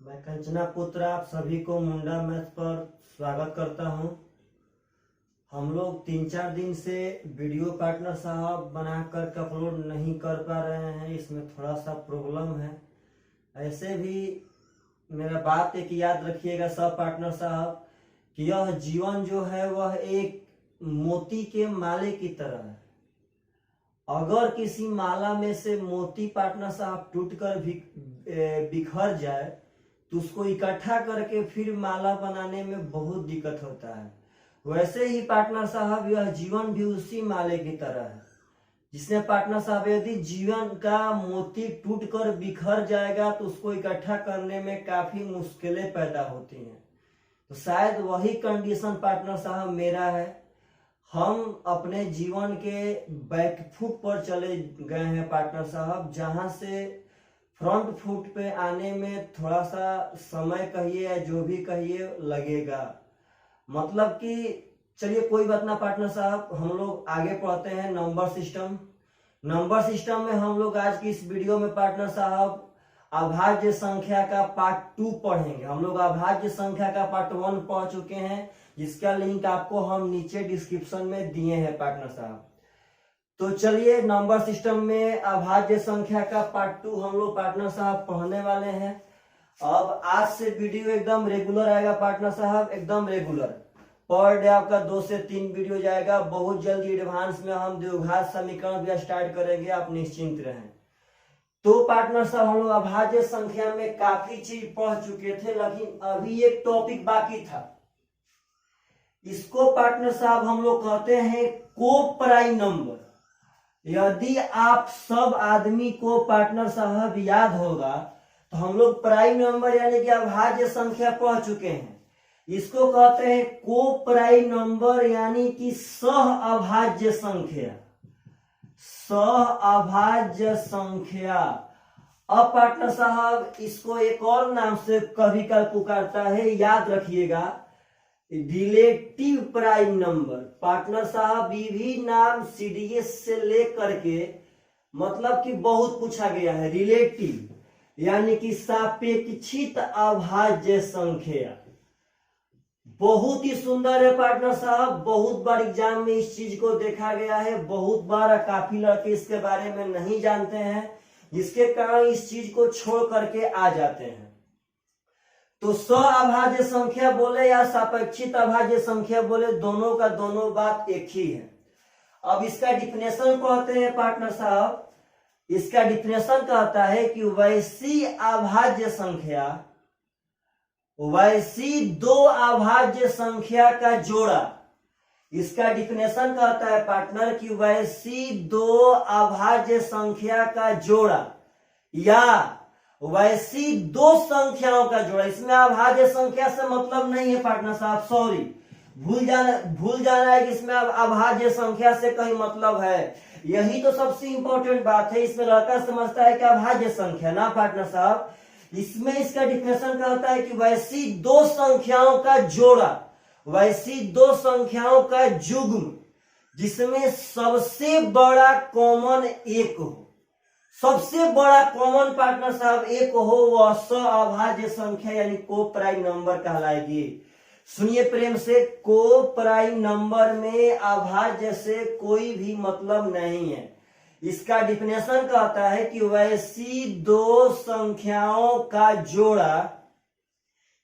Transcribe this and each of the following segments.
मैं कंचना पुत्र आप सभी को मुंडा मैथ पर स्वागत करता हूं। हम लोग 3-4 दिन से वीडियो पार्टनर साहब बनाकर अपलोड नहीं कर पा रहे हैं, इसमें थोड़ा सा प्रॉब्लम है। ऐसे भी मेरा बात एक याद रखिएगा सब पार्टनर साहब कि यह जीवन जो है वह एक मोती के माले की तरह है। अगर किसी माला में से मोती पार्टनर साहब टूटकर बिखर जाए तो उसको इकट्ठा करके फिर माला बनाने में बहुत दिक्कत होता है। वैसे ही पार्टनर साहब यह जीवन भी उसी माले की तरह है, जिसने पार्टनर साहब यदि जीवन का मोती टूटकर बिखर जाएगा तो उसको इकट्ठा करने में काफी मुश्किलें पैदा होती हैं। तो शायद वही कंडीशन पार्टनर साहब मेरा है। हम अपने जीवन के बैक फुट पर चले गए हैं पार्टनर साहब, जहां से फ्रंट फुट पे आने में थोड़ा सा समय कहिए या जो भी कहिए लगेगा। मतलब कि चलिए कोई बात ना पार्टनर साहब, हम लोग आगे पढ़ते हैं नंबर सिस्टम में हम लोग आज की इस वीडियो में पार्टनर साहब अभाज्य संख्या का पार्ट 2 पढ़ेंगे। हम लोग अभाज्य संख्या का पार्ट 1 पढ़ चुके हैं, जिसका लिंक आपको हम नीचे डिस्क्रिप्शन में दिए हैं पार्टनर साहब। तो चलिए नंबर सिस्टम में अभाज्य संख्या का पार्ट 2 हम लोग पार्टनर साहब पढ़ने वाले हैं। अब आज से वीडियो एकदम रेगुलर आएगा पार्टनर साहब, एकदम रेगुलर। पर डे आपका 2 से 3 वीडियो जाएगा। बहुत जल्दी एडवांस में हम द्विघात समीकरण भी स्टार्ट करेंगे, आप निश्चिंत रहें। तो पार्टनर साहब हम लोग अभाज्य संख्या में काफी चीज पढ़ चुके थे, लेकिन अभी एक टॉपिक बाकी था। इसको पार्टनर साहब हम लोग कहते हैं कोप्राइम नंबर। यदि आप सब आदमी को पार्टनर साहब याद होगा तो हम लोग प्राइम नंबर यानी कि अभाज्य संख्या पढ़ चुके हैं। इसको कहते हैं कोप्राइम नंबर यानी कि सह अभाज्य संख्या। अब पार्टनर साहब इसको एक और नाम से कभी कभी पुकारता है, याद रखिएगा, रिलेटिव प्राइम नंबर। पार्टनर साहब भी नाम सीडीएस से लेकर के मतलब कि बहुत पूछा गया है। रिलेटिव यानी कि सापेक्षित अभाज्य संख्या बहुत ही सुंदर है पार्टनर साहब। बहुत बार एग्जाम में इस चीज को देखा गया है, बहुत बार काफी लड़के इसके बारे में नहीं जानते हैं, जिसके कारण इस चीज को छोड़ करके आ जाते हैं। तो अभाज्य संख्या बोले या सापेक्षित अभाज्य संख्या बोले, दोनों का दोनों बात एक ही है। अब इसका डिफिनेशन कहते हैं पार्टनर साहब, इसका डिफिनेशन कहता है कि वैसी अभाज्य संख्या, वैसी दो अभाज्य संख्या का जोड़ा। इसका डिफिनेशन कहता है पार्टनर कि वैसी दो अभाज्य संख्या का जोड़ा या वैसी दो संख्याओं का जोड़ा। इसमें अभाज्य संख्या से मतलब नहीं है पार्टनर साहब, सॉरी, भूल जाना है कि इसमें अभाज्य संख्या से कहीं मतलब है। यही तो सबसे इंपॉर्टेंट बात है। इसमें लड़का समझता है कि अभाज्य संख्या ना पार्टनर साहब, इसमें इसका डिफिनेशन कहता है कि वैसी दो संख्याओं का जोड़ा, वैसी दो संख्याओं का युग्म जिसमें सबसे बड़ा कॉमन एक हो। सबसे बड़ा कॉमन पार्टनर साहब एक हो, वह अभाज्य संख्या यानी कोप्राइम नंबर कहलाएगी। सुनिए प्रेम से, कोप्राइम नंबर में अभाज्य से कोई भी मतलब नहीं है। इसका डिफिनेशन कहता है कि वैसी दो संख्याओं का जोड़ा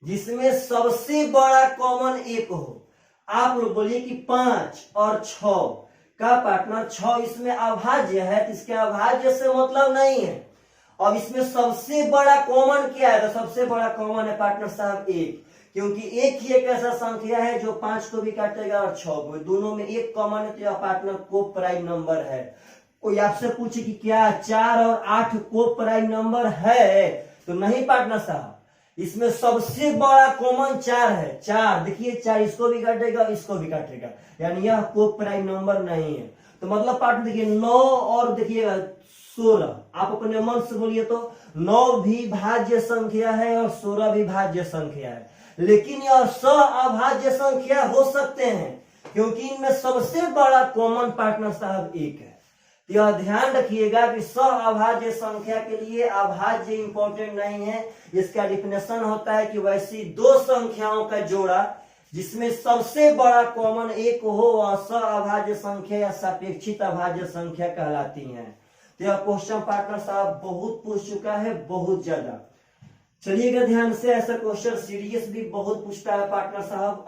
जिसमें सबसे बड़ा कॉमन एक हो। आप लोग बोलिए कि 5 और 6 का पार्टनर 6 इसमें अभाज्य है, तो इसके अभाज्य से मतलब नहीं है। अब इसमें सबसे बड़ा कॉमन क्या है? तो सबसे बड़ा कॉमन है पार्टनर साहब 1, क्योंकि एक ही एक ऐसा संख्या है जो 5 को भी काटेगा और 6 को, दोनों में एक कॉमन है, तो यह पार्टनर कोप्राइम नंबर है। कोई आपसे पूछे कि क्या 4 और 8 कोप्राइम नंबर है? तो नहीं पार्टनर साहब, इसमें सबसे बड़ा कॉमन 4 है। 4 देखिए, 4 इसको भी काटेगा इसको भी काटेगा, यानी यह कोप्राइम नंबर नहीं है। तो मतलब पार्टनर देखिए 9 और देखिएगा 16, आप अपने मन से बोलिए तो 9 भी भाज्य संख्या है और 16 भी भाज्य संख्या है, लेकिन यह अभाज्य संख्या हो सकते हैं क्योंकि इनमें सबसे बड़ा कॉमन पार्टनर साहब 1 है। तो यह ध्यान रखिएगा कि सअभाज्य संख्या के लिए अभाज्य इंपॉर्टेंट नहीं है। इसका डिफिनेशन होता है कि वैसी दो संख्याओं का जोड़ा जिसमें सबसे बड़ा कॉमन एक हो वह सअभाज्य संख्या या सापेक्षित अभाज्य संख्या कहलाती है। तो यह क्वेश्चन पार्टनर साहब बहुत पूछ चुका है, बहुत ज्यादा। चलिएगा ध्यान से, ऐसा क्वेश्चन सीरीज भी बहुत पूछता है पार्टनर साहब।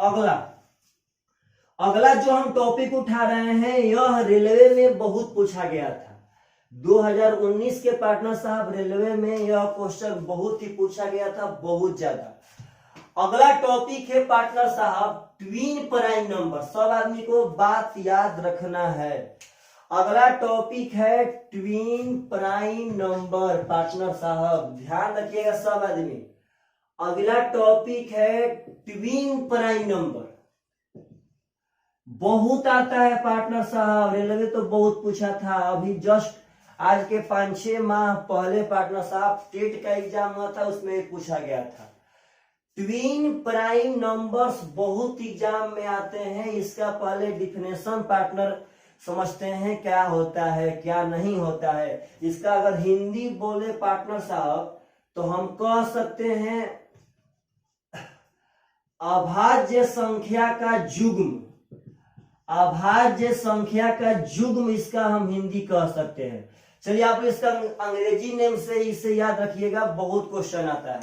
अगला जो हम टॉपिक उठा रहे हैं यह रेलवे में बहुत पूछा गया था। 2019 के पार्टनर साहब रेलवे में यह क्वेश्चन बहुत ही पूछा गया था, बहुत ज्यादा। अगला टॉपिक है पार्टनर साहब ट्विन प्राइम नंबर। सब आदमी को बात याद रखना है। अगला टॉपिक है ट्विन प्राइम नंबर पार्टनर साहब, ध्यान रखिएगा सब आदमी। अगला टॉपिक है ट्विन प्राइम नंबर, बहुत आता है पार्टनर साहब। रेलवे तो बहुत पूछा था। अभी जस्ट आज के 5-6 माह पहले पार्टनर साहब टेट का एग्जाम हुआ था, उसमें पूछा गया था। ट्विन प्राइम नंबर्स बहुत एग्जाम में आते हैं। इसका पहले डिफिनेशन पार्टनर समझते हैं, क्या होता है क्या नहीं होता है। इसका अगर हिंदी बोले पार्टनर साहब तो हम कह सकते हैं अभाज्य संख्या का युग्म। अभाज्य संख्या का युग्म इसका हम हिंदी कह सकते हैं। चलिए आप इसका अंग्रेजी नेम से इसे याद रखिएगा, बहुत क्वेश्चन आता है।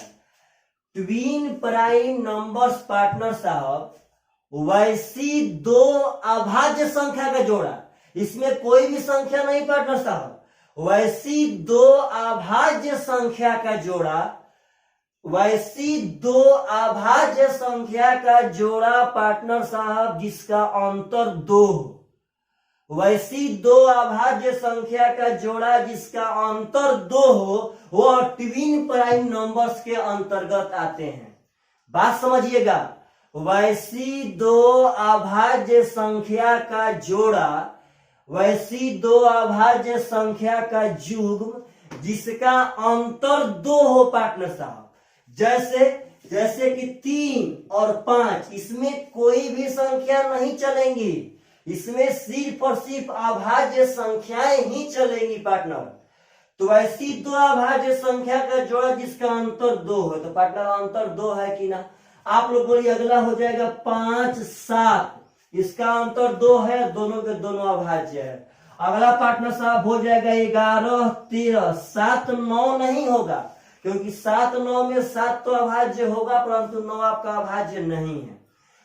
ट्विन प्राइम नंबर्स पार्टनर साहब वैसी दो अभाज्य संख्या का जोड़ा, इसमें कोई भी संख्या नहीं पार्टनर साहब, वैसी दो अभाज्य संख्या का जोड़ा, वैसी दो अभाज्य संख्या का जोड़ा पार्टनर साहब जिसका अंतर 2 हो। वैसी दो अभाज्य संख्या का जोड़ा जिसका अंतर 2 हो वह ट्विन प्राइम नंबर्स के अंतर्गत आते हैं। बात समझिएगा, वैसी दो अभाज्य संख्या का जोड़ा, वैसी दो अभाज्य संख्या का युग्म जिसका अंतर 2 हो पार्टनर साहब। जैसे कि 3 और 5, इसमें कोई भी संख्या नहीं चलेंगी, इसमें सिर्फ और सिर्फ अभाज्य संख्याएं ही चलेंगी पार्टनर। तो ऐसी दो अभाज्य संख्या का जोड़ा जिसका अंतर 2 है, तो पार्टनर अंतर 2 है कि ना। आप लोग बोलिए अगला हो जाएगा 5, 7, इसका अंतर 2 है, दोनों के दोनों अभाज्य है। अगला पार्टनर साहब हो जाएगा 11, 13, 7, 9 नहीं होगा, क्योंकि 7, 9 में 7 तो अभाज्य होगा परंतु 9 आपका अभाज्य नहीं है।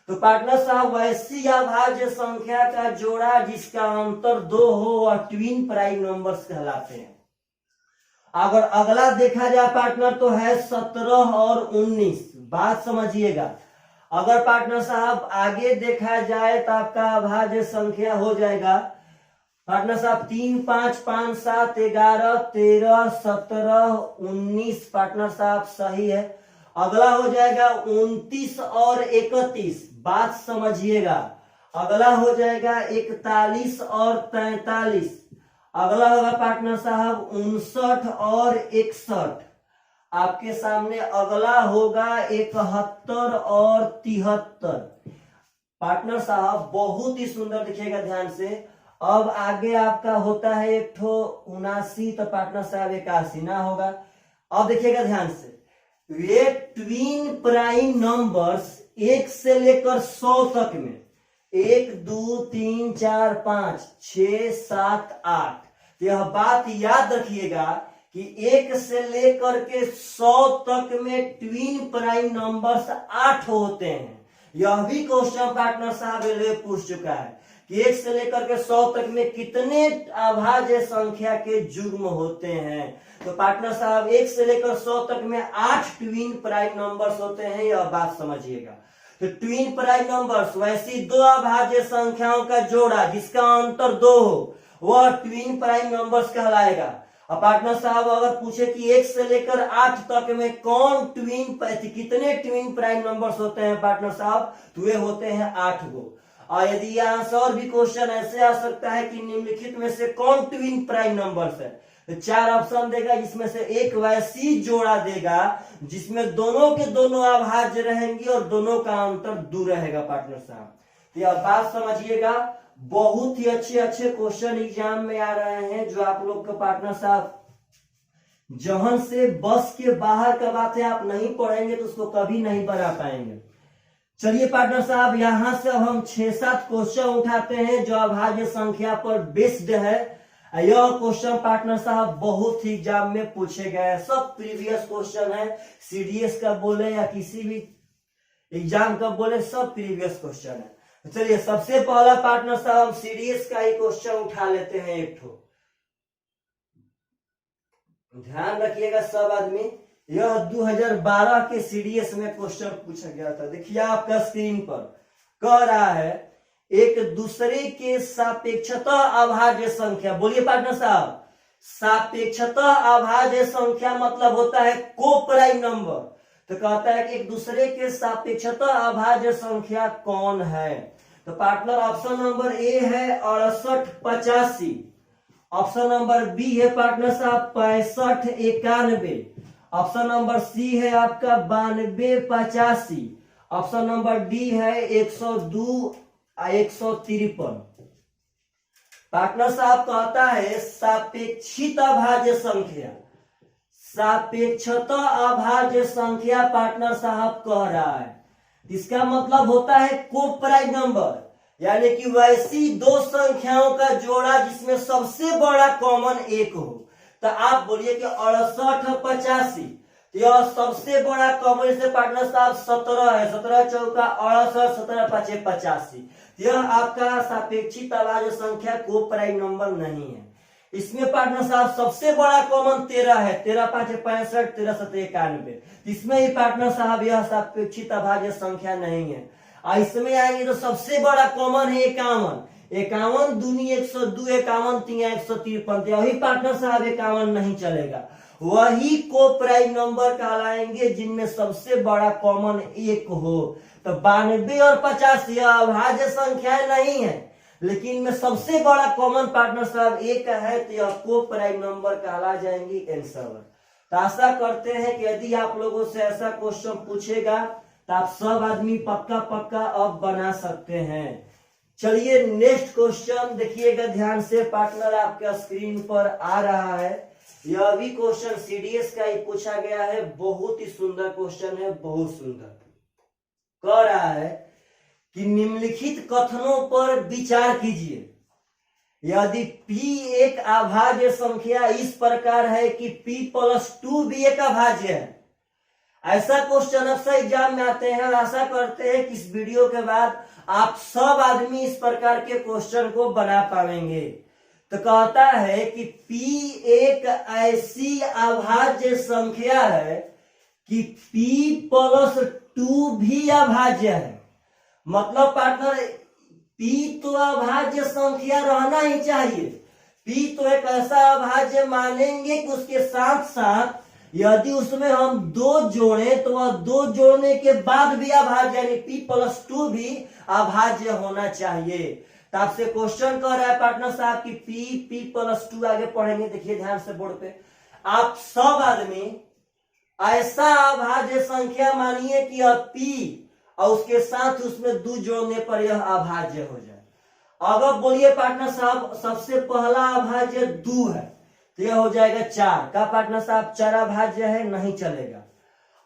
तो पार्टनर साहब वैसी अभाज्य संख्या का जोड़ा जिसका अंतर 2 हो वह ट्विन प्राइम नंबर्स कहलाते हैं। अगर अगला देखा जाए पार्टनर तो है 17 और 19। बात समझिएगा, अगर पार्टनर साहब आगे देखा जाए तो आपका अभाज्य संख्या हो जाएगा पार्टनर साहब 3, 5, 5, 7, 11, 13, 17, 19 पार्टनर साहब सही है। अगला हो जाएगा 29 और 31। बात समझिएगा, अगला हो जाएगा 41 और 43। अगला होगा पार्टनर साहब 59 और 61। आपके सामने अगला होगा 71 और 73। पार्टनर साहब बहुत ही सुंदर दिखेगा ध्यान से। अब आगे आपका होता है एक ठो 79, तो पार्टनर साहब 81 ना होगा। अब देखिएगा ध्यान से, ये ट्विन प्राइम नंबर्स 1 से लेकर 100 तक में 1, 2, 3, 4, 5, 6, 7, 8। यह बात याद रखिएगा कि 1 से लेकर के 100 तक में ट्विन प्राइम नंबर्स 8 होते हैं। यह भी क्वेश्चन पार्टनर साहब रेलवे पूछ चुका है कि 1 से लेकर के 100 तक में कितने अभाज्य संख्या के युग्म होते हैं। तो पार्टनर साहब 1 से लेकर 100 तक में 8 ट्विन प्राइम नंबर्स होते हैं, यह बात समझिएगा। तो ट्विन प्राइम नंबर्स वैसी दो अभाज्य संख्याओं का जोड़ा जिसका अंतर 2 हो वह ट्विन प्राइम नंबर्स कहलाएगा। अब पार्टनर साहब अगर पूछे कि 1 से लेकर 8 तक में कितने ट्विन प्राइम नंबर्स होते हैं पार्टनर साहब, तो वे होते हैं 8 गो। और यदि यहाँ से और भी क्वेश्चन ऐसे आ सकता है कि निम्नलिखित में से कौन ट्विन प्राइम नंबर्स है, तो 4 ऑप्शन देगा, जिसमें से एक वैसी जोड़ा देगा जिसमें दोनों के दोनों अभाज्य रहेंगी और दोनों का अंतर 2 रहेगा पार्टनर साहब। तो यह बात समझिएगा। बहुत ही अच्छे अच्छे क्वेश्चन एग्जाम में आ रहे हैं, जो आप लोग के पार्टनर साहब जहन से बस के बाहर का बात है, आप नहीं पढ़ेंगे तो उसको कभी नहीं बना पाएंगे। चलिए पार्टनर साहब, यहां से अब हम 6-7 क्वेश्चन उठाते हैं जो अभाज्य संख्या पर बेस्ड है। यह क्वेश्चन पार्टनर साहब बहुत ही एग्जाम में पूछे गए हैं, सब प्रीवियस क्वेश्चन है, सीडीएस का बोले या किसी भी एग्जाम का बोले, सब प्रीवियस क्वेश्चन है। चलिए सबसे पहला पार्टनर साहब हम सीडीएस का ही क्वेश्चन उठा लेते हैं एक ठो। ध्यान रखिएगा सब आदमी, यह 2012 के सीडीएस में क्वेश्चन पूछा गया था। देखिए आपका स्क्रीन पर कह रहा है एक दूसरे के सापेक्षतः अभाज्य संख्या, बोलिए पार्टनर साहब, सापेक्षतः अभाज्य संख्या मतलब होता है कोप्राइम नंबर। तो कहता है कि एक दूसरे के सापेक्षतः अभाज्य संख्या कौन है। तो पार्टनर ऑप्शन नंबर ए है 6885, ऑप्शन नंबर बी है पार्टनर साहब 6591, ऑप्शन नंबर सी है आपका 9285, ऑप्शन नंबर डी है 102 153। पार्टनर साहब कहता है सापेक्षित अभाज्य संख्या, सापेक्षतः अभाज्य संख्या पार्टनर साहब कह रहा है, इसका मतलब होता है कोप्राइम नंबर, यानी कि वैसी दो संख्याओं का जोड़ा जिसमें सबसे बड़ा कॉमन एक हो। तो आप बोलिए कि 6885, तो यह सबसे बड़ा कॉमन से पार्टनर साहब 17 है, 17 चौका 68, 17 पांचे 85। यह आपका सापेक्षित अभाज्य संख्या कोप्राइम नंबर नहीं है। इसमें पार्टनर साहब सबसे बड़ा कॉमन 13 है, 13 पांचे 65, 13 सत्ते 91। इसमें ही पार्टनर साहब यह सापेक्षित अभाज्य संख्या नहीं है। इसमें आएंगे तो सबसे बड़ा कॉमन है 51, 51 दूनी 102, 51 तिया 153, वही पार्टनर साहब 51 नहीं चलेगा, वही कोप्राइम नंबर कहलाएंगे जिनमें सबसे बड़ा कॉमन एक हो। तो 92 और 50 यह अभाज्य संख्या नहीं है, लेकिन में सबसे बड़ा कॉमन पार्टनर साहब एक है, तो यह कोप्राइम नंबर कहला जाएंगी आंसर। तो आशा करते हैं कि यदि आप लोगों से ऐसा क्वेश्चन पूछेगा तो आप सब आदमी पक्का पक्का अब बना सकते हैं। चलिए नेक्स्ट क्वेश्चन देखिएगा ध्यान से पार्टनर, आपका स्क्रीन पर आ रहा है। यह भी क्वेश्चन सीडीएस का ही पूछा गया है, बहुत ही सुंदर क्वेश्चन है, बहुत सुंदर। कह रहा है कि निम्नलिखित कथनों पर विचार कीजिए। यदि P एक अभाज्य संख्या इस प्रकार है कि P+2 भी एक अभाज्य है, ऐसा क्वेश्चन अक्सर एग्जाम में आते हैं। आशा करते हैं कि इस वीडियो के बाद आप सब आदमी इस प्रकार के क्वेश्चन को बना पाएंगे। तो कहता है कि P एक ऐसी अभाज्य संख्या है कि P+2 भी अभाज्य है। मतलब पार्टनर P तो अभाज्य संख्या रहना ही चाहिए, P तो एक ऐसा अभाज्य मानेंगे कि उसके साथ साथ यदि उसमें हम 2 जोड़े तो वह 2 जोड़ने के बाद भी अभाज्य, यानी P+2 भी अभाज्य होना चाहिए। तो आपसे क्वेश्चन कर रहा है पार्टनर साहब कि P+2 आगे पढ़ेंगे, देखिए ध्यान से बोर्ड पे, आप सब आदमी ऐसा अभाज्य संख्या मानिए कि यह P और उसके साथ उसमें 2 जोड़ने पर यह अभाज्य हो जाए। अगर बोलिए पार्टनर साहब सबसे पहला अभाज्य 2 है तो यह हो जाएगा 4 का पार्टनर साहब 4 अभाज्य है, नहीं चलेगा।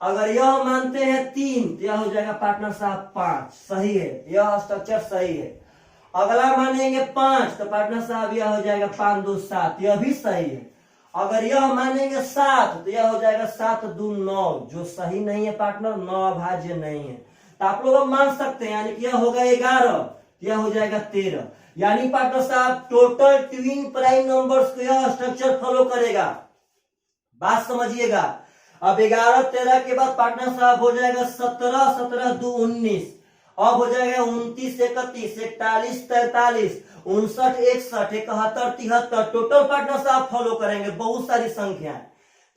अगर यह मानते हैं 3 तो यह हो जाएगा पार्टनर साहब 5, सही है, यह स्ट्रक्चर सही है। अगला मानेंगे 5 तो पार्टनर साहब यह हो जाएगा 5 2 7, यह भी सही है। अगर यह मानेंगे 7 तो यह हो जाएगा 7 2 9, जो सही नहीं है पार्टनर, 9 अभाज्य नहीं है। तो आप लोग मान सकते हैं, यानी कि यह होगा 11, यह हो जाएगा 13, यानी पार्टनर साहब टोटल ट्विन प्राइम नंबर्स को यह स्ट्रक्चर फॉलो करेगा। बात समझिएगा। अब 11 13 के बाद पार्टनर साहब हो जाएगा 17 17 2 19, अब हो जाएगा 29 31 41 43 59 61 71 73, टोटल पार्टनर साहब फॉलो करेंगे बहुत सारी संख्याएं।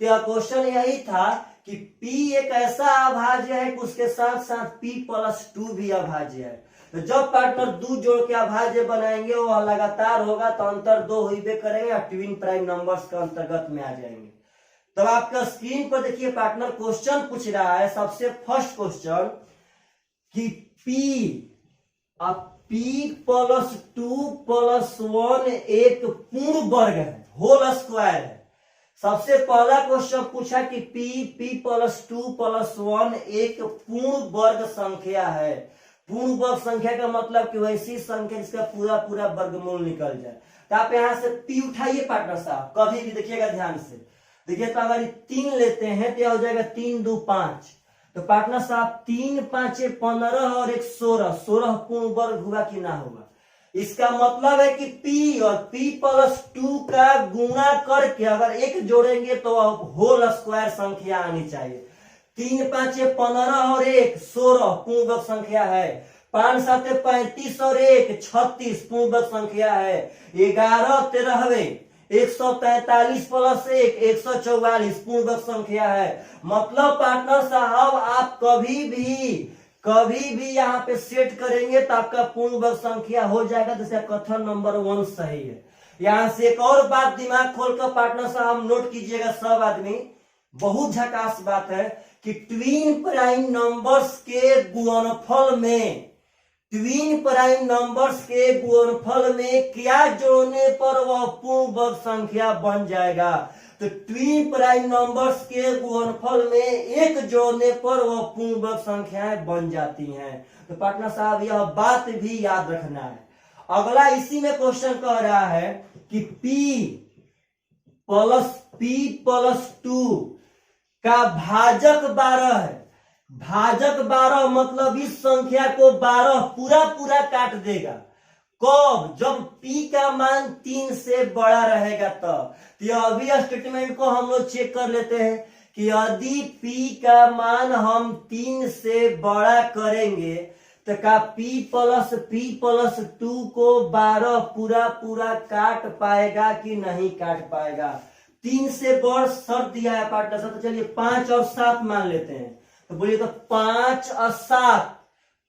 तो यह क्वेश्चन यही था कि P एक ऐसा अभाज्य है कि उसके साथ साथ P+2 भी अभाज्य है। तो जब पार्टनर 2 जोड़ के अभाज्य बनाएंगे वो लगातार होगा, तो अंतर 2 होइबे करेंगे और ट्विन प्राइम नंबर्स के अंतर्गत में आ जाएंगे। तब आपका स्क्रीन पर देखिए पार्टनर क्वेश्चन पूछ रहा है, सबसे फर्स्ट क्वेश्चन कि P p प्लस 2 प्लस 1 एक पूर्ण वर्ग है, होल स्क्वायर है। सबसे पहला क्वेश्चन पूछा कि p प्लस 2 प्लस 1 एक पूर्ण वर्ग संख्या है। पूर्ण वर्ग संख्या का मतलब कि वैसी संख्या जिसका पूरा पूरा वर्गमूल निकल जाए। तो आप यहां से p उठाइए पार्टनर साहब, कभी भी देखिएगा ध्यान से। देखिए तो अगर 3 लेते हैं तो यह हो जाएगा 3 2 5। तो पार्टनर साहब 3 5 15 और 1 16, 16 पूर्ण वर्ग हुआ कि ना हुआ। इसका मतलब है कि p और p प्लस 2 का गुणा करके अगर 1 जोड़ेंगे तो होल स्क्वायर संख्या आनी चाहिए। 3 5 15 और 1 16 पूर्ण वर्ग संख्या है। 5 7 35 और 1 36 पूर्ण वर्ग संख्या है। 11 13 143 प्लस 1 144 पूर्ण वर्ग संख्या है। मतलब पार्टनर साहब आप कभी भी यहाँ पे सेट करेंगे तो आपका पूर्ण वर्ग संख्या हो जाएगा। जैसे कथन नंबर 1 सही है। यहाँ से एक और बात दिमाग खोलकर पार्टनर साहब नोट कीजिएगा सब आदमी, बहुत झकास बात है कि ट्विन प्राइम नंबर्स के गुणनफल में क्या जोड़ने पर वह पूर्ण वर्ग संख्या बन जाएगा। तो ट्विन प्राइम नंबर्स के गुणनफल में 1 जोड़ने पर वह पूर्ण वर्ग संख्याएं बन जाती हैं। तो पार्टनर साहब यह बात भी याद रखना है। अगला इसी में क्वेश्चन कह रहा है कि p प्लस 2 का भाजक 12 है। भाजक 12 मतलब इस संख्या को 12 पूरा पूरा काट देगा। कब? जब p का मान 3 से बड़ा रहेगा तब। तो अभी स्टेटमेंट को हम लोग चेक कर लेते हैं कि यदि p का मान हम 3 से बड़ा करेंगे तो क्या p प्लस 2 को 12 पूरा पूरा काट पाएगा कि नहीं काट पाएगा। 3 से बड़ शर्त दिया है पार्टनर साहब। तो चलिए 5 और 7 मान लेते हैं। तो बोलिए तो 5 और 7,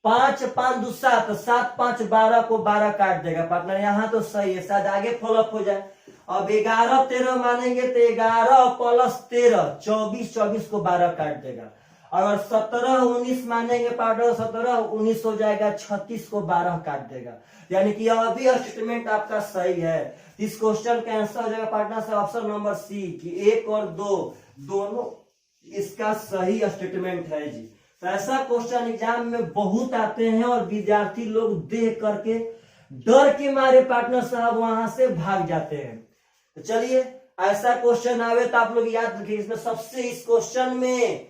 5 5 2 7, 7 5 12 को 12 काट देगा पार्टनर। यहाँ तो सही है, शायद आगे फॉलोअप हो जाए। अब 11 13 मानेंगे तो 11 प्लस 13 24, 24 को 12 काट देगा। अगर 17 19 मानेंगे पार्टनर, 17 19 हो जाएगा, 36 को 12 काट देगा। यानी कि अभी स्टेटमेंट आपका सही है। इस क्वेश्चन का आंसर हो जाएगा पार्टनर से ऑप्शन नंबर सी कि 1 और 2 दोनों इसका सही स्टेटमेंट है जी। तो ऐसा क्वेश्चन एग्जाम में बहुत आते हैं और विद्यार्थी लोग देख करके डर के मारे पार्टनर साहब वहां से भाग जाते हैं। तो चलिए ऐसा क्वेश्चन आवे तो आप लोग याद रखिए। इसमें सबसे इस क्वेश्चन में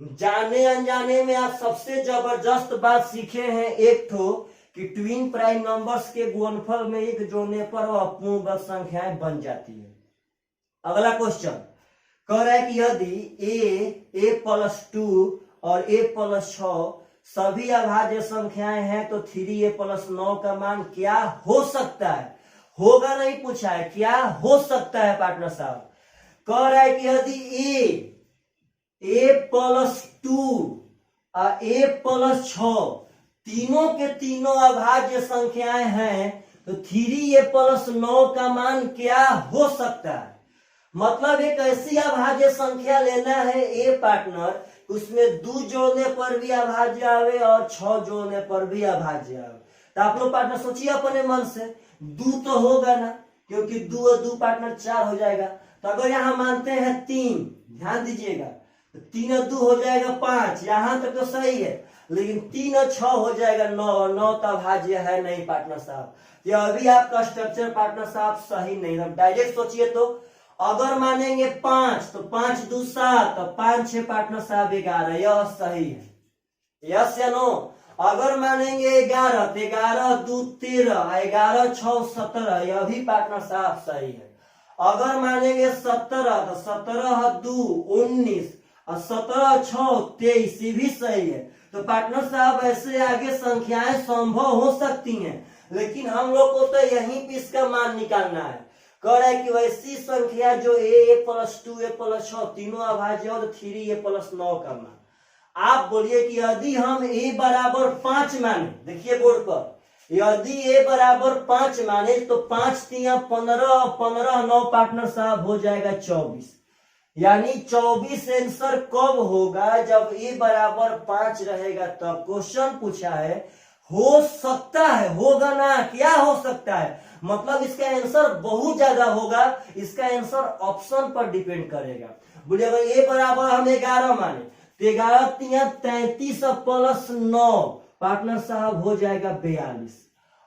जाने अनजाने में आप सबसे जबरदस्त बात सीखे हैं एक ठो कि ट्विन प्राइम नंबर्स के गुणनफल में 1 जोड़ने पर वह पूर्ण वर्ग संख्याएं बन जाती है। अगला क्वेश्चन कह रहा है कि यदि a प्लस 2 और a प्लस 6 सभी अभाज्य संख्याएं हैं तो 3a प्लस 9 का मान क्या हो सकता है। होगा नहीं पूछा है, क्या हो सकता है पार्टनर साहब। कह रहा है कि यदि a प्लस 2 और a प्लस 6 तीनों के तीनों अभाज्य संख्याएं हैं तो 3a प्लस 9 का मान क्या हो सकता है। मतलब एक ऐसी अभाज्य संख्या लेना है a पार्टनर, उसमें 2 जोड़ने पर भी अभाज्य आवे और 6 जोड़ने पर भी अभाज्य आवे। तो आप लोग पार्टनर सोचिए अपने मन से, 2 तो होगा ना, क्योंकि 2 और 2 पार्टनर 4 हो जाएगा। तो अगर यहाँ मानते हैं 3, ध्यान दीजिएगा, तो 3 और 2 हो जाएगा 5, यहां तक तो सही है। लेकिन 3 और 6 हो जाएगा 9, और 9 तो अभाज्य है नहीं पार्टनर साहब। ये अभी आपका स्ट्रक्चर पार्टनर साहब सही नहीं है। डायरेक्ट सोचिए तो अगर मानेंगे 5 तो 5 2 7, तो 5 6 पार्टनर साहब 11, यह सही है। यस या नो। अगर मानेंगे 11 तो 11 2 13, 11 6 17, यह भी पार्टनर साहब सही है। अगर मानेंगे 17 तो 17 2 19 और 17 6 23, ये भी सही है। तो पार्टनर साहब ऐसे आगे संख्याएं संभव हो सकती हैं, लेकिन हम लोग को तो यहीं पे इसका मान निकालना है। कह रहा है कि वैसी संख्या जो a प्लस 2 a प्लस 6 तीनों अभाज्य हो तो 3a प्लस 9 का मान। आप बोलिए कि यदि हम a बराबर 5 माने, देखिए बोर्ड पर, यदि a बराबर 5 माने तो 5 3 15, 15 9 पार्टनर साहब हो जाएगा 24। यानी 24 आंसर कब होगा, जब a बराबर 5 रहेगा तब। क्वेश्चन पूछा है हो सकता है, होगा ना, क्या हो सकता है, मतलब इसका आंसर बहुत ज्यादा होगा। इसका आंसर ऑप्शन पर डिपेंड करेगा। बोलिए अगर ए बराबर हम 11 माने तो 11 तिया 33 प्लस 9 पार्टनर साहब हो जाएगा 42।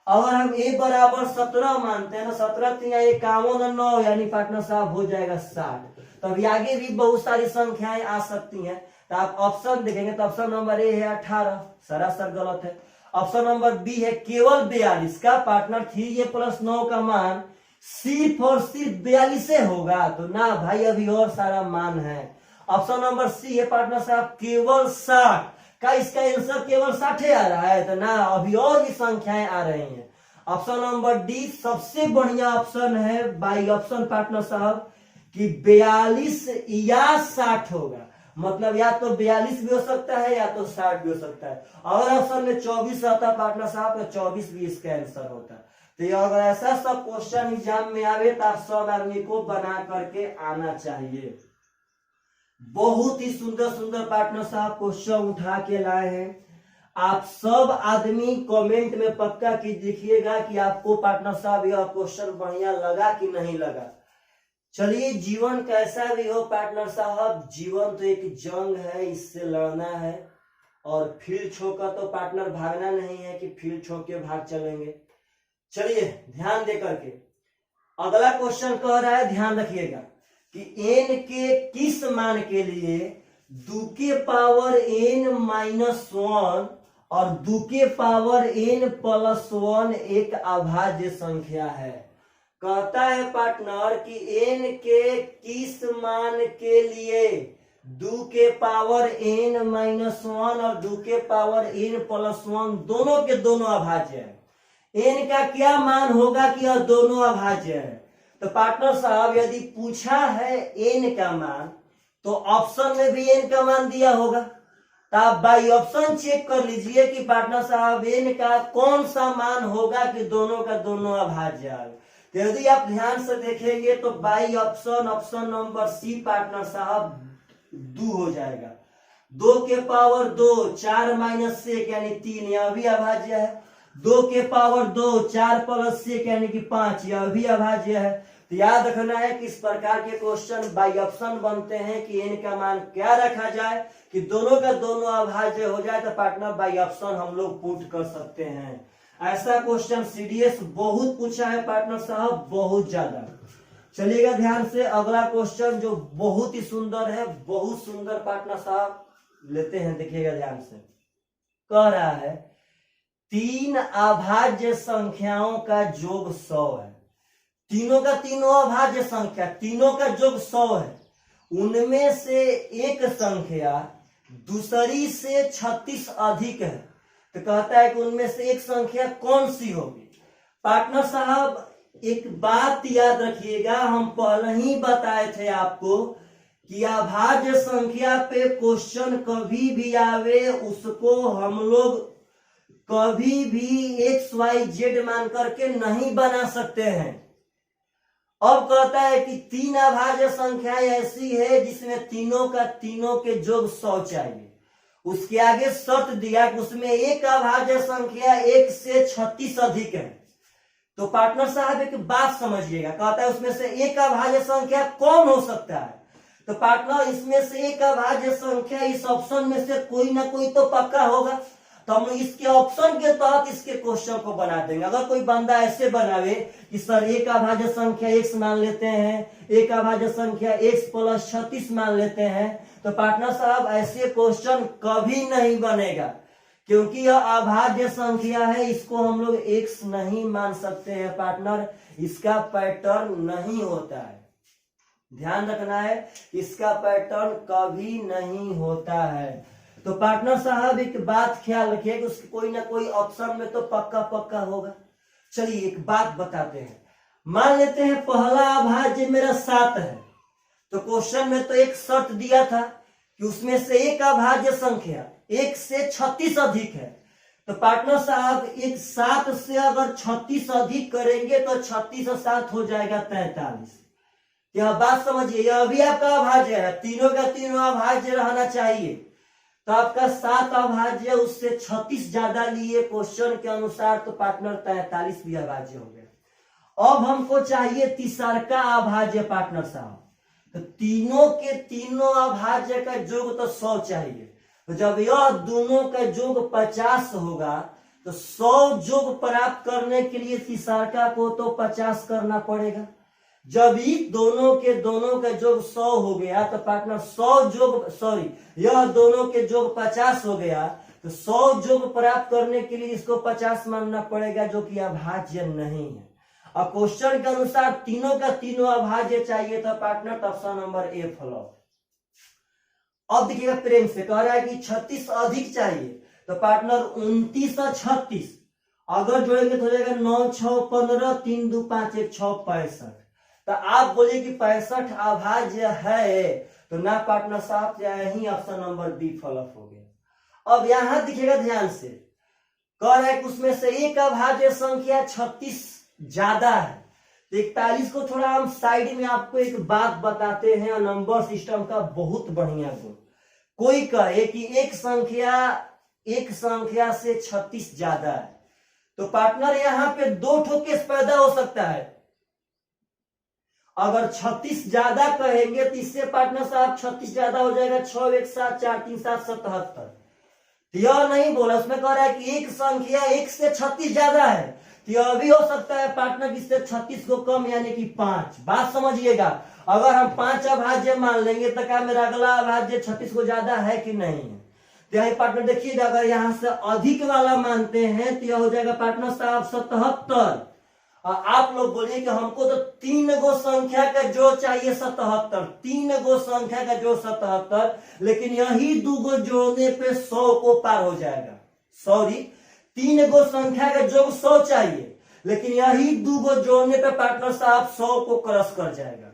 अगर हम ए बराबर 17 मानते हैं ना, 17 तिया 51 और 9 यानी पार्टनर साहब हो जाएगा 60। तो अभी आगे भी बहुत सारी संख्याएं आ सकती हैं। तो आप ऑप्शन देखेंगे तो ऑप्शन नंबर ए है 18, सरासर गलत है। ऑप्शन नंबर बी है केवल 42 का पार्टनर 3a प्लस 9 का मान सिर्फ और सिर्फ 42 होगा, तो ना भाई अभी और सारा मान है। ऑप्शन नंबर सी है पार्टनर साहब केवल 60 का, इसका आंसर केवल 60 आ रहा है, तो ना अभी और भी संख्याएं आ रही हैं। ऑप्शन नंबर डी सबसे बढ़िया ऑप्शन है बाई ऑप्शन पार्टनर साहब कि 42 या 60 होगा, मतलब या तो 42 भी हो सकता है या तो 60 भी हो सकता है। अगर ऑप्शन में 24 रहता पार्टनर साहब तो 24 भी इसका आंसर होता। तो ये अगर ऐसा सब क्वेश्चन एग्जाम में आवे तो आप सब आदमी को बना करके आना चाहिए। बहुत ही सुंदर सुंदर पार्टनर साहब क्वेश्चन उठा के लाए हैं। आप सब आदमी कमेंट में पक्का की लिखिएगा कि आपको पार्टनर साहब यह क्वेश्चन बढ़िया लगा कि नहीं लगा। चलिए, जीवन कैसा भी हो पार्टनर साहब, जीवन तो एक जंग है, इससे लड़ना है। और फील्ड छोड़कर तो पार्टनर भागना नहीं है कि फील्ड छोड़ के भाग चलेंगे। चलिए ध्यान दे करके अगला क्वेश्चन कह रहा है, ध्यान रखिएगा कि n के किस मान के लिए 2 के पावर n माइनस 1 और 2 के पावर n प्लस 1 एक अभाज्य संख्या है। कहता है पार्टनर कि n के किस मान के लिए 2 के पावर n माइनस 1 और 2 के पावर n प्लस 1 दोनों के दोनों अभाज्य है। n का क्या मान होगा कि यह दोनों अभाज्य है। तो पार्टनर साहब यदि पूछा है n का मान तो ऑप्शन में भी n का मान दिया होगा, तो आप बाई ऑप्शन चेक कर लीजिए कि पार्टनर साहब n का कौन सा मान होगा कि दोनों का दोनों अभाज्य है। तो यदि आप ध्यान से देखेंगे तो by option option number C partner साहब 2 हो जाएगा। 2 के पावर 2 4 माइनस 1 यानी 3, यह भी अभाज्य है। 2 के पावर 2 4 प्लस 1 यानी कि 5, यह भी अभाज्य है। तो याद रखना है कि इस प्रकार के क्वेश्चन बाई ऑप्शन बनते हैं कि n का मान क्या रखा जाए कि दोनों का दोनों अभाज्य हो जाए, तो पार्टनर बाई ऑप्शन हम लोग पुट कर सकते हैं। ऐसा क्वेश्चन सीडीएस बहुत पूछा है पार्टनर साहब, बहुत ज्यादा। चलिएगा ध्यान से अगला क्वेश्चन जो बहुत ही सुंदर है, बहुत सुंदर पार्टनर साहब लेते हैं, देखिएगा ध्यान से। कह रहा है 3 अभाज्य संख्याओं का योग 100 है। तीनों का तीनों अभाज्य संख्या, तीनों का योग 100 है। उनमें से एक संख्या दूसरी से 36 अधिक है। तो कहता है कि उनमें से एक संख्या कौन सी होगी। पार्टनर साहब एक बात याद रखिएगा, हम पहले ही बताए थे आपको कि अभाज्य संख्या पे क्वेश्चन कभी भी आवे उसको हम लोग कभी भी XYZ मान करके नहीं बना सकते हैं। अब कहता है कि 3 अभाज्य संख्या ऐसी है जिसमें तीनों का तीनों के योग 100 चाहिए। उसके आगे शर्त दिया कि उसमें एक अभाज्य संख्या 1 से 36 अधिक है। तो पार्टनर साहब एक बात समझिएगा, कहता है उसमें से एक अभाज्य संख्या कौन हो सकता है। तो पार्टनर इसमें से एक अभाज्य संख्या इस ऑप्शन में से कोई ना कोई तो पक्का होगा। तो हम इसके ऑप्शन के तहत इसके क्वेश्चन को बना देंगे। अगर कोई बंदा ऐसे बनावे कि सर एक अभाज्य संख्या x मान लेते हैं, एक अभाज्य संख्या x प्लस 36 मान लेते हैं, तो पार्टनर साहब ऐसे क्वेश्चन कभी नहीं बनेगा, क्योंकि यह अभाज्य संख्या है, इसको हम लोग x नहीं मान सकते हैं पार्टनर, इसका पैटर्न नहीं होता है। ध्यान रखना है, इसका पैटर्न कभी नहीं होता है। तो पार्टनर साहब एक बात ख्याल रखिए कि उसके कोई ना कोई ऑप्शन में तो पक्का पक्का होगा। चलिए एक बात बताते हैं, मान लेते हैं पहला अभाज्य मेरा 7 है। तो क्वेश्चन में तो एक शर्त दिया था कि उसमें से एक अभाज्य संख्या 1 से 36 अधिक है। तो पार्टनर साहब एक 7 से अगर 36 अधिक करेंगे तो 36 और 7 हो जाएगा 43। यह बात समझिए, यह भी आपका अभाज्य है, तीनों का तीनों अभाज्य रहना चाहिए। तो आपका 7 अभाज्य उससे 36 ज्यादा लिए क्वेश्चन के अनुसार, तो पार्टनर 43 भी अभाज्य हो गया। अब हमको चाहिए तीसरका अभाज्य पार्टनर साहब। तो तीनों के तीनों अभाज्य का योग तो 100 चाहिए। तो जब यह दोनों का योग 50 होगा तो 100 योग प्राप्त करने के लिए तीसरका को तो 50 करना पड़ेगा। जब ही दोनों का योग 100 हो गया तो पार्टनर 100 योग यह दोनों के योग 50 हो गया, तो 100 योग प्राप्त करने के लिए इसको 50 मानना पड़ेगा, जो कि अभाज्य नहीं है। और क्वेश्चन के अनुसार तीनों का तीनों अभाज्य चाहिए था पार्टनर, तो ऑप्शन नंबर ए फ्लॉप। अब देखिएगा प्रेम से कह रहा है कि 36 अधिक चाहिए, तो पार्टनर 29 और 36 अगर जोड़ेंगे तो हो जाएगा 9 6 15 3 2 5 1 6 65। तो आप बोलिए कि 65 अभाज्य है, तो ना पार्टनर साहब यही ऑप्शन नंबर बी फ्लॉप हो गया। अब यहां दिखेगा ध्यान से, कह रहा है कि उसमें से एक अभाज्य संख्या 36 ज्यादा है। तो 41 को थोड़ा हम साइड में आपको एक बात बताते हैं, और नंबर सिस्टम का बहुत बढ़िया गुण। कोई कहे कि एक संख्या से 36 ज्यादा है, तो पार्टनर यहां पे 2 ठो केस पैदा हो सकता है। अगर 36 ज्यादा कहेंगे तो इससे पार्टनर साहब 36 ज्यादा हो जाएगा 6 1 7 4 3 7 77। यह नहीं बोला, उसमें कह रहा है कि एक संख्या 1 से 36 ज्यादा है, तो यह भी हो सकता है पार्टनर इससे 36 को कम, यानी कि 5। बात समझिएगा, अगर हम 5 अभाज्य मान लेंगे तो क्या मेरा अगला अभाज्य 36 को ज्यादा है कि नहीं है। तो यही पार्टनर देखिएगा, अगर यहां से अधिक वाला मानते हैं तो यह हो जाएगा पार्टनर साहब 77। और आप लोग बोलिए कि हमको तो 3 गो संख्या का जो चाहिए 77, 3 गो संख्या का जो 77, लेकिन यही 2 गो जोड़ने पे 100 को पार हो जाएगा। 3 गो संख्या का जो 100 चाहिए, लेकिन यही 2 गो जोड़ने पे पार्टनर साहब 100 को क्रॉस कर जाएगा।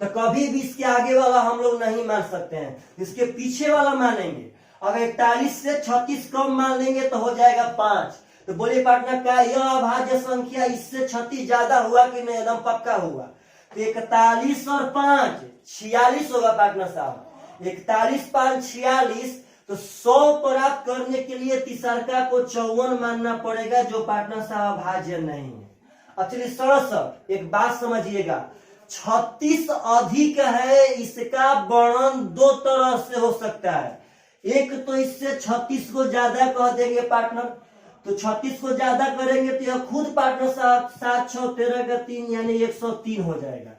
तो कभी भी इसके आगे वाला हम लोग नहीं मान सकते हैं, इसके पीछे वाला मानेंगे। अगर 41 से 36 कम मान लेंगे तो हो जाएगा 5। तो बोलिए पार्टनर क्या यह अभाज्य संख्या इससे 36 ज्यादा हुआ कि नहीं? एकदम पक्का हुआ। तो 41 और 5 46 होगा पार्टनर साहब। 41 5 46, तो 100 प्राप्त करने के लिए तीसरका को 54 मानना पड़ेगा, जो पार्टनर साहब अभाज्य नहीं है। अब चलिए 67, एक बात समझिएगा, 36 अधिक है, इसका वर्णन 2 तरह से हो सकता है। एक तो इससे 36 को ज्यादा कह देंगे पार्टनर, तो 36 को ज्यादा करेंगे तो यह खुद पार्टनर साहब 7 6 13 का 3 यानी 103 हो जाएगा।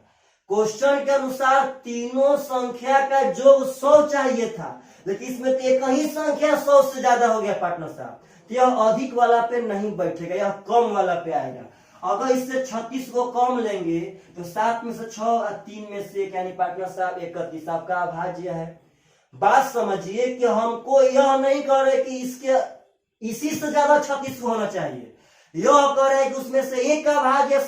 क्वेश्चन के अनुसार तीनों संख्या का योग 100 चाहिए था, लेकिन इसमें तो एक ही संख्या 100 से ज्यादा हो गया पार्टनर साहब, तो यह अधिक वाला पे नहीं बैठेगा, यह कम वाला पे आएगा। अगर इससे 36 को कम लेंगे तो 7 में से 6 और 3 में से 1 यानी पार्टनर साहब 31 आपका अभाज्य है। बात समझिए कि हमको यह नहीं कह रहे कि इसके इसी से ज्यादा 36 होना चाहिए, यह कह रहे कि उसमें से एक अभाज्य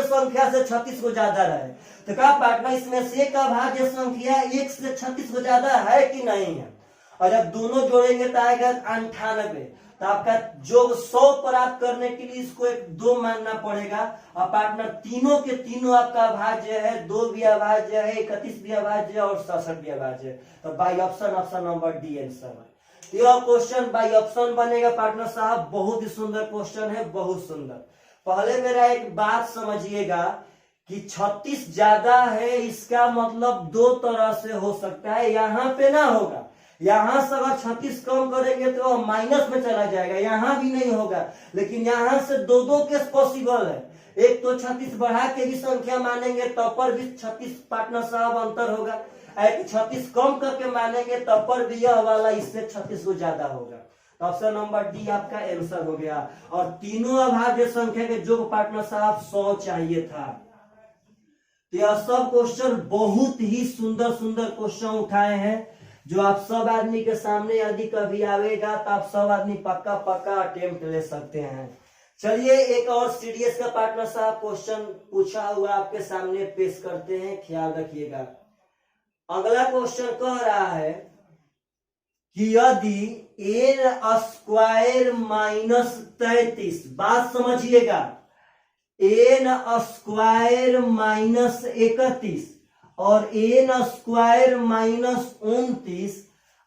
संख्या से 36 को ज्यादा रहे। तो क्या पार्टनर इसमें से एक अभाज्य संख्या 1 से 36 को ज्यादा है कि नहीं है? और जब दोनों जोड़ेंगे तो आएगा 98। तो आपका जो 100 प्राप्त करने के लिए इसको 2 मानना पड़ेगा। और पार्टनर तीनों के तीनों आपका अभाज्य है, 2 भी अभाज्य है, 31 भी अभाज्य और 67 भी अभाज्य है। तो by option number D answer है। यह क्वेश्चन बाई ऑप्शन बनेगा पार्टनर साहब। बहुत ही सुंदर क्वेश्चन है, बहुत सुंदर। पहले मेरा एक बात समझिएगा कि 36 ज्यादा है, इसका मतलब 2 तरह से हो सकता है। यहाँ पे ना होगा, यहां से अगर 36 कम करेंगे तो माइनस में चला जाएगा, यहां भी नहीं होगा, लेकिन यहां से 2 केस पॉसिबल है। एक तो 36 बढ़ा के भी संख्या मानेंगे तब पर भी 36 पार्टनर साहब अंतर होगा, 36 कम करके मानेंगे तब पर भी यह वाला इससे 36 को ज्यादा होगा। तो ऑप्शन नंबर डी आपका आंसर हो गया। और तीनों अभाज्य संख्या के जो पार्टनर साहब 100 चाहिए था। तो यह सब क्वेश्चन बहुत ही सुंदर सुंदर क्वेश्चन उठाए हैं, जो आप सब आदमी के सामने यदि कभी आवेगा तो आप सब आदमी पक्का अटेम्प्ट ले सकते हैं। चलिए एक और सीडीएस का पार्टनर साहब क्वेश्चन पूछा हुआ आपके सामने पेश करते हैं, ख्याल रखिएगा। अगला क्वेश्चन कह रहा है कि यदि n स्क्वायर माइनस 33, बात समझिएगा, n स्क्वायर माइनस 31 और n स्क्वायर माइनस 29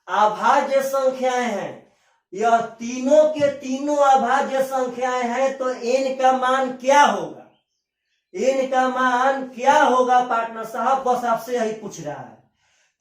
अभाज्य संख्याएं हैं, यह तीनों के तीनों अभाज्य संख्याएं हैं, तो n का मान क्या होगा? n का मान क्या होगा पार्टनर साहब? बस आपसे यही पूछ रहा है।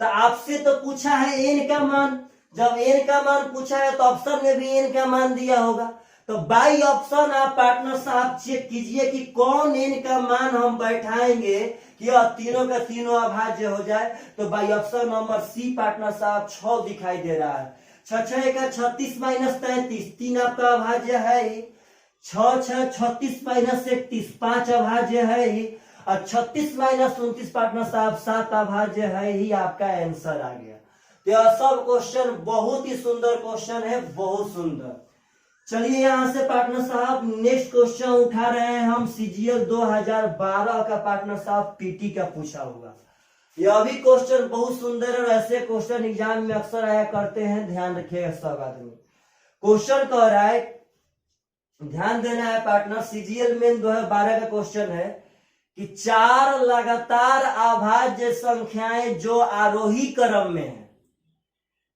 तो आपसे तो पूछा है n का मान, जब n का मान पूछा है तो ऑप्शन में भी n का मान दिया होगा। तो बाई ऑप्शन आप पार्टनर साहब चेक कीजिए कि कौन n का मान हम बैठाएंगे कि यह तीनों का तीनों अभाज्य हो जाए। तो by option number C partner साहब 6 दिखाई दे रहा है। 6 का 36 माइनस 33, 3 आपका अभाज्य है ही। 6 6 36 माइनस 31, 5 अभाज्य है ही। और 36 माइनस 29 पार्टनर साहब 7 अभाज्य है ही। आपका आंसर आ गया। तो यह सब क्वेश्चन बहुत ही सुंदर क्वेश्चन है, बहुत सुंदर। चलिए यहां से पार्टनर साहब नेक्स्ट क्वेश्चन उठा रहे हैं हम। सीजीएल 2012 का पार्टनर साहब पीटी का पूछा हुआ। यह भी क्वेश्चन बहुत सुंदर है और ऐसे क्वेश्चन एग्जाम में अक्सर आया करते हैं, ध्यान रखिएगा सब आदमी। क्वेश्चन कह रहा है, ध्यान देना है पार्टनर, सीजीएल में 2012 का क्वेश्चन है कि 4 लगातार अभाज्य संख्याएं जो आरोही क्रम में है,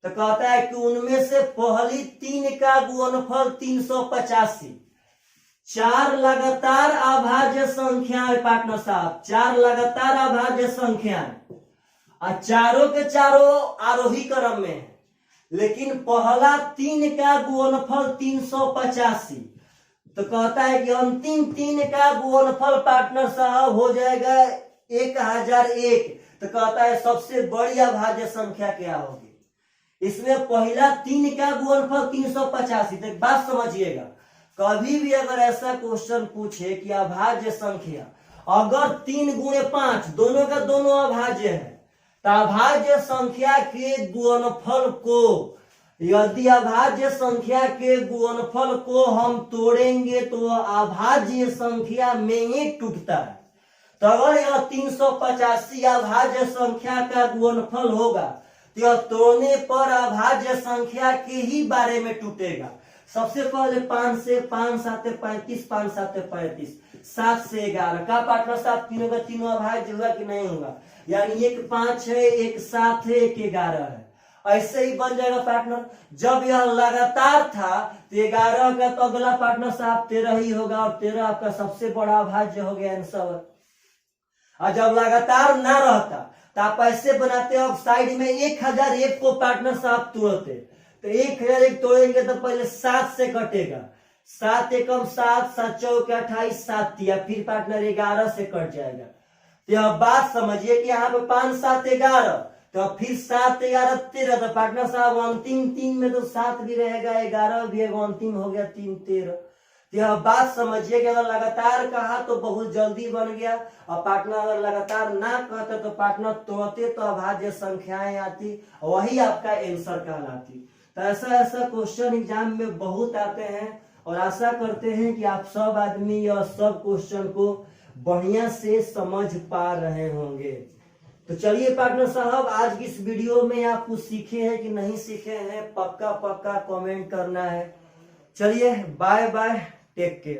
तो कहता है कि उनमें से पहली 3 का गुणनफल 385। 4 लगातार अभाज्य संख्याएं पार्टनर साहब, 4 लगातार अभाज्य संख्याएं और चारों के चारों आरोही क्रम में है, लेकिन पहला 3 का गुणनफल 385। तो कहता है कि अंतिम 3 का गुणनफल पार्टनर साहब हो जाएगा 1001। तो कहता है सबसे बड़ी अभाज्य संख्या क्या होगी? इसमें पहला 3 का गुणनफल 385। तो एक बात समझिएगा, कभी भी अगर ऐसा क्वेश्चन पूछे कि अभाज्य संख्या अगर 3 गुणे 5 दोनों का दोनों अभाज्य है, तो अभाज्य संख्या के गुणनफल को, यदि अभाज्य संख्या के गुणनफल को हम तोड़ेंगे तो अभाज्य संख्या में ही टूटता है। तो अगर यह 385 अभाज्य संख्या का गुणनफल होगा तो यह तोड़ने पर अभाज्य संख्या के ही बारे में टूटेगा। सबसे पहले 5 से 5 7 35, 5 7 35, 7 से 11 का पार्टनर साहब तीनों का तीनों अभाज्य होगा कि नहीं होगा? यानी एक 5 है, एक 7 है, एक 11 है। ऐसे ही बन जाएगा पार्टनर। जब यह लगातार था तो 11 का तो अगला पार्टनर साहब 13 ही होगा और 13 आपका सबसे बड़ा अभाज्य हो गया आंसर। और जब लगातार ना रहता तो आप ऐसे बनाते हो, साइड में 1001 को पार्टनर साहब तोड़ते। तो 1001 तोड़ेंगे तो पहले 7 से कटेगा, 7 एकम 7, 7 चौके 28, 7 तिया, फिर पार्टनर 11 से कट जाएगा। तो यह बात समझिए कि यहाँ पे 5 7 11, तो फिर 7 11 13। तो पार्टनर साहब अंतिम 3 में तो 7 भी रहेगा, 11 भी है, अंतिम हो गया 3 13। यह बात समझिए कि अगर लगातार कहा तो बहुत जल्दी बन गया, और पार्टनर अगर लगातार ना कहते तो पार्टनर तोड़ते तो अभाज्य संख्याएं आती, वही आपका आंसर कहलाती। तो ऐसा क्वेश्चन एग्जाम में बहुत आते हैं और आशा करते हैं कि आप सब आदमी यह सब क्वेश्चन को बढ़िया से समझ पा रहे होंगे। तो चलिए पार्टनर साहब आज की इस वीडियो में आप कुछ सीखे हैं कि नहीं सीखे हैं, पक्का कमेंट करना है। चलिए बाय बाय, टेक केयर।